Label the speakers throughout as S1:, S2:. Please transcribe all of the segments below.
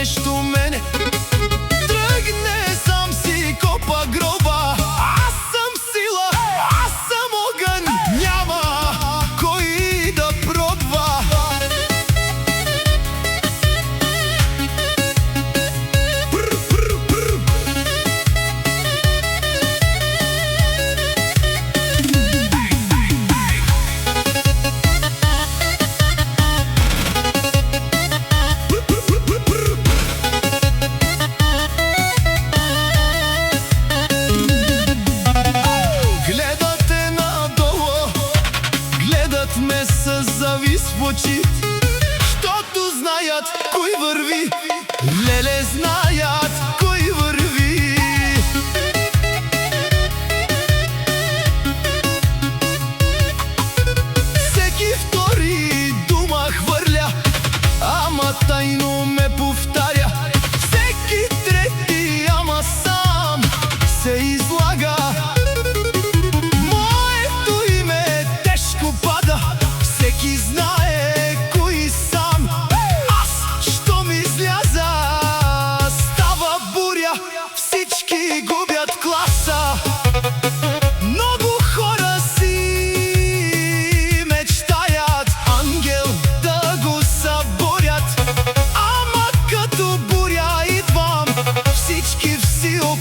S1: срешту мене, тргне сам си копа гроба. Аз съм сила, аз съм огън, няма кой да пробва. Гледате надолу, гледат ме със завис в очи, щото знаят кой върви, леле, знаят кой върви. Всеки втори дума хвърля, ама тайно ме повтаря. Всеки трети, ама сам се излага. Моето име тежко пада, всеки знае кой съм. Аз, щом изляза, става буря, всички губят класа. Много хора си мечтаят ангел да го съборят, ама като буря идвам, всички в силк.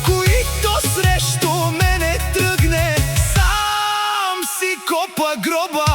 S1: Който срещу мене тръгне, сам си копа гроба.